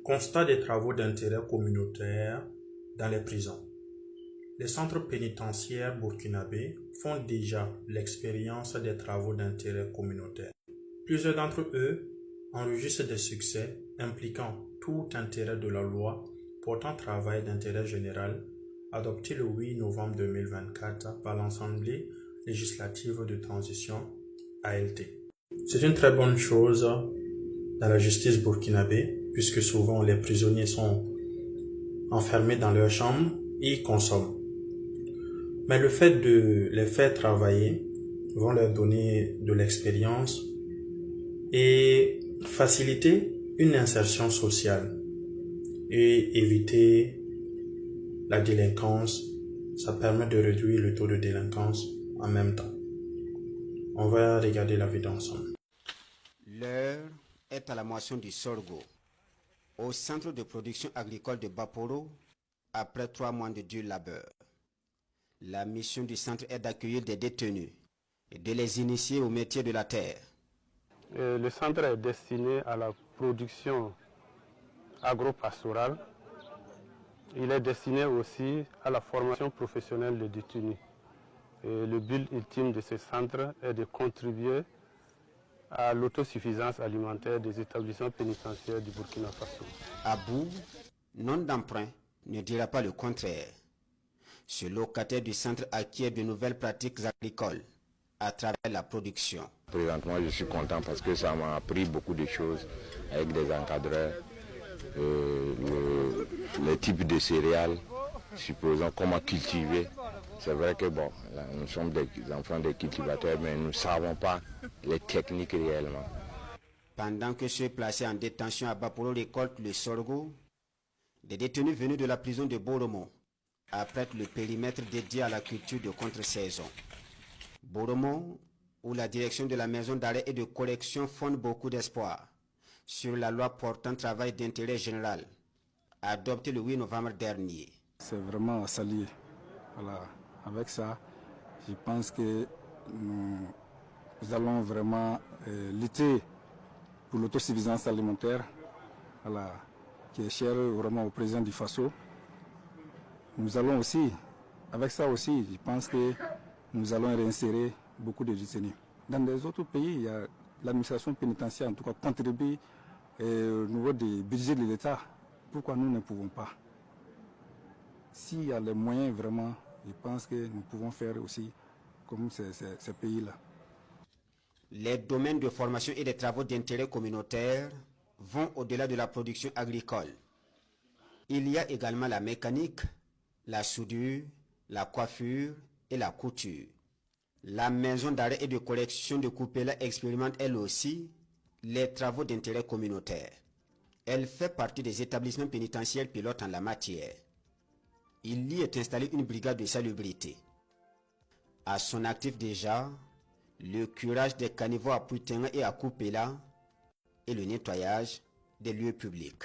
Constat des travaux d'intérêt communautaire dans les prisons. Les centres pénitentiaires burkinabés font déjà l'expérience des travaux d'intérêt communautaire. Plusieurs d'entre eux enregistrent des succès impliquant tout intérêt de la loi portant travail d'intérêt général adoptée le 8 novembre 2024 par l'Assemblée législative de transition ALT. C'est une très bonne chose dans la justice burkinabé puisque souvent les prisonniers sont enfermés dans leur chambre et consomment. Mais le fait de les faire travailler vont leur donner de l'expérience et faciliter une insertion sociale et éviter la délinquance. Ça permet de réduire le taux de délinquance en même temps. On va regarder la vidéo ensemble. L'heure est à la moisson du sorgho. Au centre de production agricole de Baporo, après 3 mois de dur labeur. La mission du centre est d'accueillir des détenus et de les initier au métier de la terre. Le centre est destiné à la production agro-pastorale. Il est destiné aussi à la formation professionnelle des détenus. Et le but ultime de ce centre est de contribuer à l'autosuffisance alimentaire des établissements pénitentiaires du Burkina Faso. Abou, non d'emprunt, ne dira pas le contraire. Ce locataire du centre acquiert de nouvelles pratiques agricoles à travers la production. Présentement, je suis content parce que ça m'a appris beaucoup de choses avec des encadreurs, les types de céréales, supposons comment cultiver. C'est vrai que bon, là, nous sommes des enfants des cultivateurs, mais nous ne savons pas les techniques réellement. Pendant que ceux placés en détention à Baporo récoltent le sorgho, des détenus venus de la prison de Boromo apprêtent le périmètre dédié à la culture de contre-saison. Boromo, où la direction de la maison d'arrêt et de correction fonde beaucoup d'espoir sur la loi portant travail d'intérêt général, adoptée le 8 novembre dernier. C'est vraiment à saluer. Voilà. Avec ça, je pense que nous allons vraiment lutter pour l'autosuffisance alimentaire, voilà, qui est chère vraiment au président du Faso. Nous allons aussi, avec ça aussi, je pense que nous allons réinsérer beaucoup de détenus. Dans les autres pays, il y a l'administration pénitentiaire, en tout cas, contribue au niveau du budget de l'État. Pourquoi nous ne pouvons pas? S'il y a les moyens vraiment, je pense que nous pouvons faire aussi comme ces pays-là. Les domaines de formation et des travaux d'intérêt communautaire vont au-delà de la production agricole. Il y a également la mécanique, la soudure, la coiffure et la couture. La maison d'arrêt et de correction de Koupéla expérimente elle aussi les travaux d'intérêt communautaire. Elle fait partie des établissements pénitentiaires pilotes en la matière. Il y est installé une brigade de salubrité. À son actif déjà, le curage des caniveaux à Pouitenga et à Koupéla et le nettoyage des lieux publics.